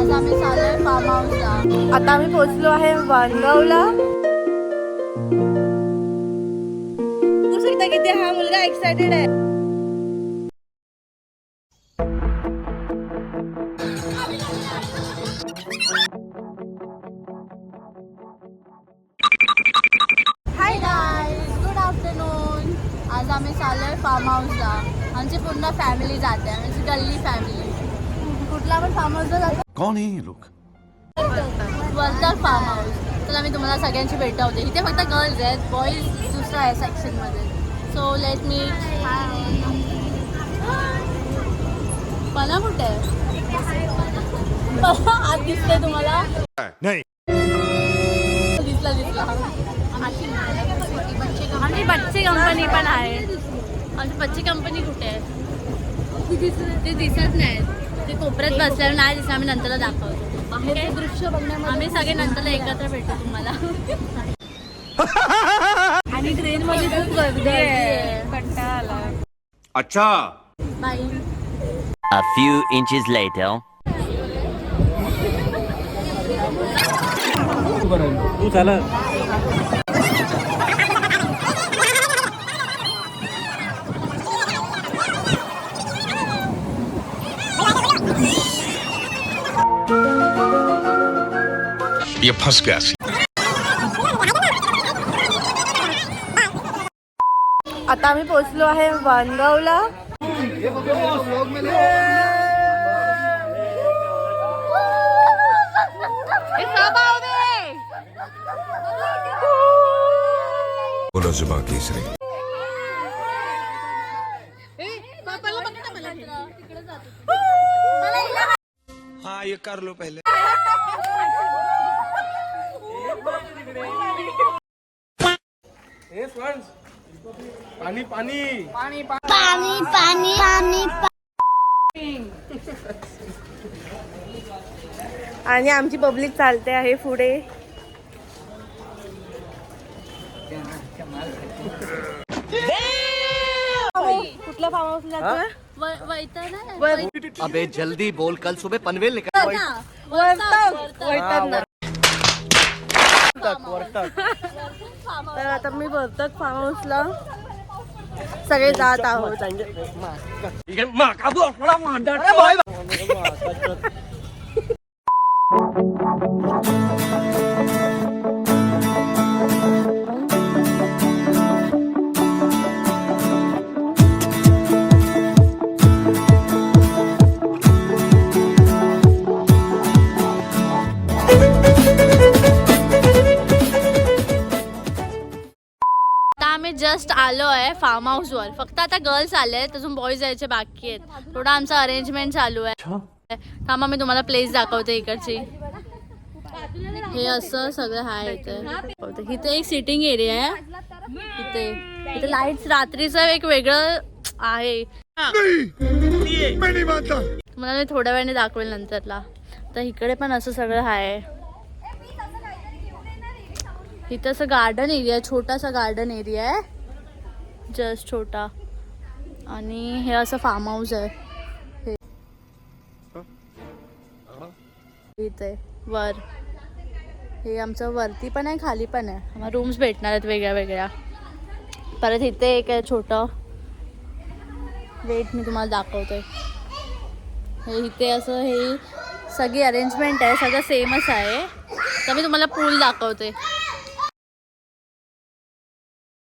आज आम्ही चाललोय फार्म हाऊसला. आता आम्ही पोहोचलो आहे वानगावला. बघू शकता किती हा मुलगा एक्साइटेड आहे. Hi guys, good afternoon. आज आम्ही चाललोय फार्म हाऊसला. आमची पूर्ण फॅमिली जाते, आमची गल्ली फॅमिली. कुठला पण फार्म हाऊसला जातो. कौन है ये लोग? Wardha farm house. तर मी तुम्हाला सगळ्यांची भेटवते. इथे फक्त गर्ल्स आहेत, बॉईज दुसरा आहे सेक्शनमध्ये. So let me. पणा कुठे आहे? आज दिसते तुम्हाला? नहीं. दिसला आमची बच्ची कंपनी पण आहे. आमची बच्ची कंपनी कुठे आहे? ती दिसत नाही. ते कोपऱ्यात बसल्यावर नाही दिसत. आम्ही नंतरला दाखवतो. बाहेर दृश्य बघण्यामध्ये आम्ही सगळे नंतरला एकत्र भेटू तुम्हाला. आणि ट्रेन मध्ये खूप गर्दी आहे. कंटाळा आला. अच्छा. Bye. A few inches later. तू चला. ये फंस गया. आता आम्ही पोहोचलो आहे वानगावला. बोलो जुबान केसरी. हाँ ये कर लो पहले. पानी पानी पाणी पाणी पाणी पाणी आणि आमची पब्लिक चालते आहे पुढे. कुठल्या फार्म हाऊसला जातोय? अबे जल्दी बोल, कल सुबह पनवेल निकल. तर आता मी वर्तक फार्म हाऊसला सगळे जात आहोत. आम्ही जस्ट आलो आहे फार्म हाऊस वर. फक्त आता गर्ल्स आले आहेत, अजून बॉईज यायचे बाकी आहेत. थोडं आमचं अरेंजमेंट चालू आहे. थांबा मी तुम्हाला प्लेस दाखवते इकडची. हे असं सगळं आहे इथे. इथे एक सिटिंग एरिया आहे. इथे लाईट्स रात्रीचं एक वेगळं आहे. तुम्हाला मी थोड्या वेळाने दाखवेल नंतरला. तर इकडे पण असं सगळं आहे. इथं असं गार्डन एरिया आहे, छोटासा गार्डन एरिया आहे, जस्ट छोटा. आणि हे असं फार्म हाऊस आहे. इथे वर हे आमचं वरती पण आहे, खाली पण आहे. आम्हाला रूम्स भेटणार आहेत वेगळ्या वेगळ्या. परत इथे एक आहे छोटं. वेट मी तुम्हाला दाखवते. हे इथे असं हे सगळी अरेंजमेंट आहे, सगळं सेमच आहे. तर मी तुम्हाला पूल दाखवते.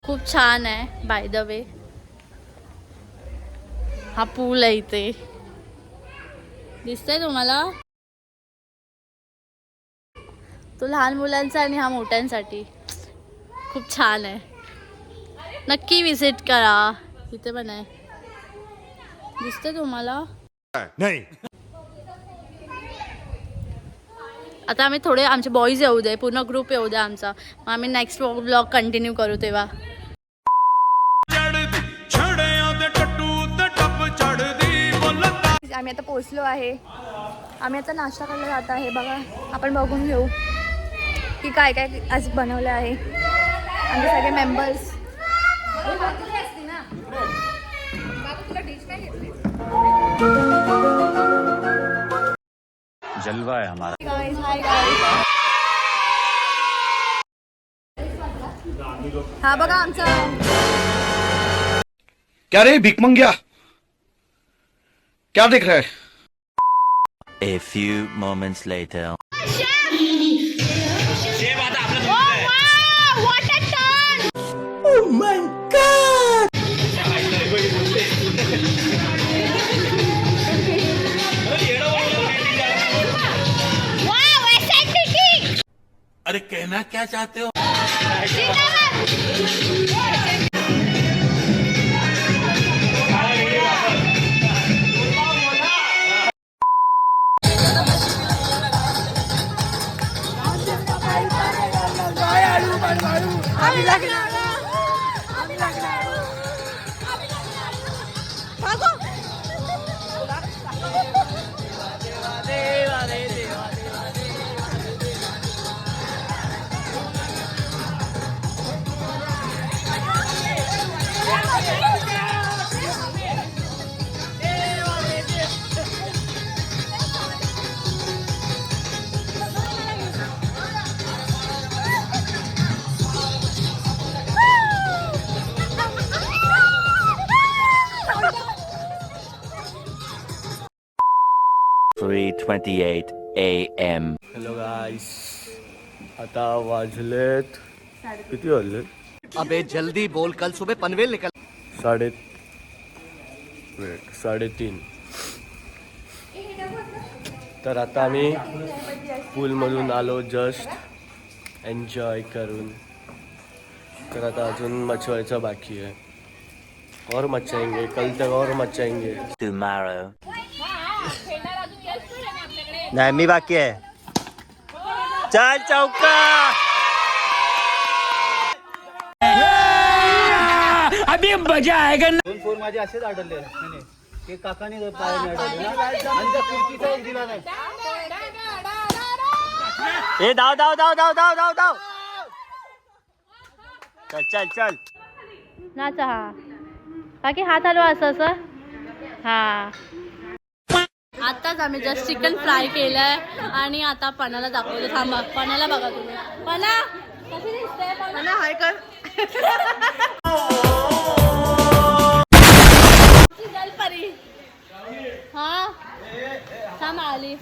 खूप छान आहे बाय द वे. हा पूल आहे इथे, दिसतंय तुम्हाला? तो लहान मुलांचा आणि हा मोठ्यांसाठी. खूप छान आहे, नक्की विजिट करा. इथे पण आहे, दिसतंय तुम्हाला? नहीं. आता आम्ही थोडे आमचे बॉईज येऊ दे, पूर्ण ग्रुप येऊ दे आमचा. मग आम्ही नेक्स्ट ब्लॉग कंटिन्यू करू तेव्हा. आम्ही आता पोहोचलो आहे. आम्ही आता नाश्ता करायला जात आहे. बघा, आपण बघून घेऊ की काय काय आज बनवलं आहे. आमचे सगळे मेंबर्स. जलवा है हमारा. हा बघा आमचा क्या रे भिकमंग्या, क्या देख रहा है? A few moments later. अरे कहना क्या चाहते हो? 3:28 a.m. हॅलो गाईस, आता वाजलेत किती वाजले? अबे जल्दी बोल, कल सुबह पनवेल निकल. 3:30. तर आता आम्ही पूलमधून आलो जस्ट एन्जॉय करून. तर आता अजून मचवायचं बाकी आहे. और मचाएंगे, कल तक और मचाएंगे. Tomorrow. नाही मी बाकी आहे. चल चौका. अभी मजा आएगा. 2 फोन माझे असेच आढळले. ते काकाने पायाने आढळले आणि त्या खिडकीचा एक दिला नाही. ए धाव धाव धाव धाव धाव धाव धाव. चल चल चल. नाचा हा बाकी हात हलवा असं असं. हा आताच आम्ही जस्ट चिकन फ्राय केलंय आणि आता पणाला दाखवलं. थांबा, पणाला बघा तुम्ही. पणा कशी दिसते? पणा हाय कर. जलपरी. हा थांब आली.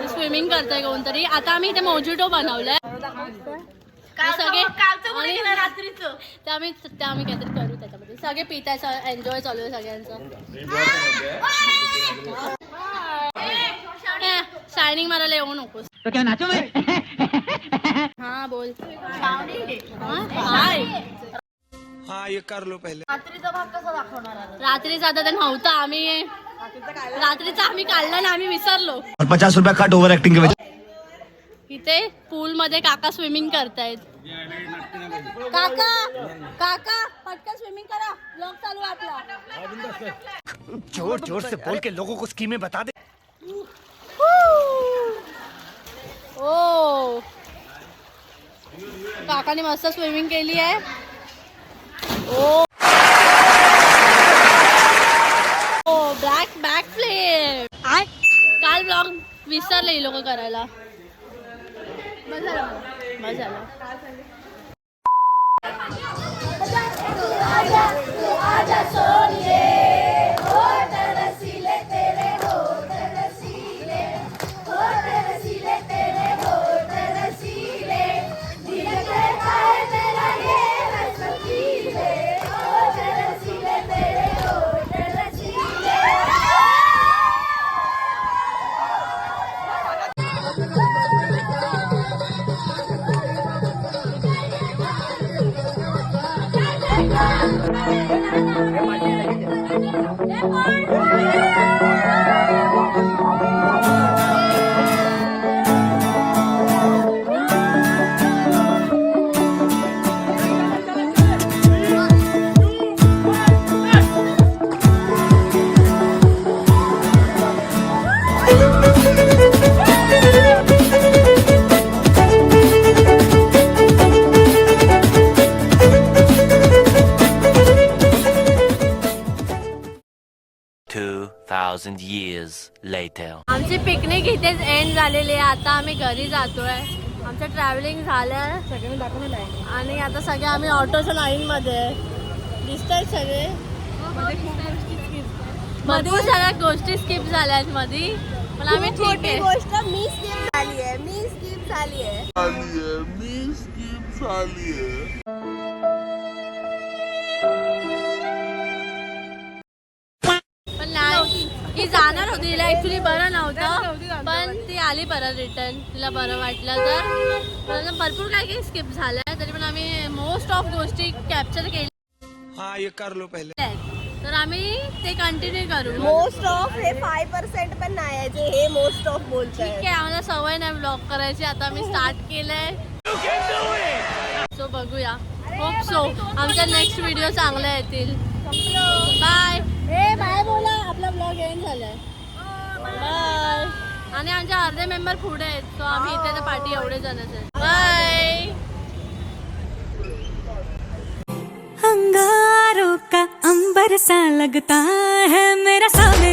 स्विमिंग करतोय कोणतरी. आता आम्ही इथे मोजिटो बनवलंय सगळे रात्रीचं. ते आम्ही काहीतरी करू त्याच्यामध्ये. सगळे पितायचं एन्जॉय चालू आहे सगळ्यांचं. शायनिंग मारायला येऊ नकोस. हा बोल. हाँ ये कर लो पहले. रात्रीचा आता ते नव्हता. आम्ही रात्रीचा आम्ही काढला ना, आम्ही विसरलो. 50 रुपया कट ओव्हर एक्टिंग के. इथे पूल मध्ये काका स्विमिंग करतायत. काका काका पटकन स्विमिंग करा. ब्लॉग चालू आहे आपला. जोर जोर से बोल के लोगों को स्कीमें बता दे. ओ काकाने मस्त स्विमिंग केली आहे. ओ बॅक फ्लिप. काल ब्लॉग विसरले लोक करायला. मजा झाला. 2,000 years later. आमची पिकनिक इथेच एंड झालेली आहे. आता आम्ही घरी जातोय. आमचं ट्रॅव्हलिंग झालंय आणि आता सगळे आम्ही ऑटोच्या लाईन मध्ये दिसतात सगळे. भरपूर साऱ्या गोष्टी स्किप झाल्यात मध्ये, पण आम्ही ठीक आहे. गोष्ट मी स्किप झाली आहे. पण नाही, ही जाणार होती. तिला ऍक्च्युली बरं नव्हतं, पण ती आली परत रिटर्न. तिला बरं वाटलं तर भरपूर काही स्किप झालंय, तरी पण आम्ही मोस्ट ऑफ गोष्टी कॅप्चर केल्या हाँ ये कर लो पहले. आहेत. तर आम्ही ते कंटिन्यू करू. मोस्ट ऑफ हे 5% पण नाही आहे जे हे मोस्ट ऑफ बोलताय. ठीक आहे, आम्हाला सवय नाही ब्लॉग करायची. आता आम्ही स्टार्ट केलंय, सो बघूया. होप सो आमच्या नेक्स्ट व्हिडिओ चांगल्या येतील. बाय. बाय बोला. आपला ब्लॉग एंड झालाय. बाय. आणि आमचे अर्धे मेंबर पुढे आहेत, सो आम्ही इथे तर पार्टी एवढे जणच आहेत. बाय. अंगारों का अंबर सा लगता है मेरा सामने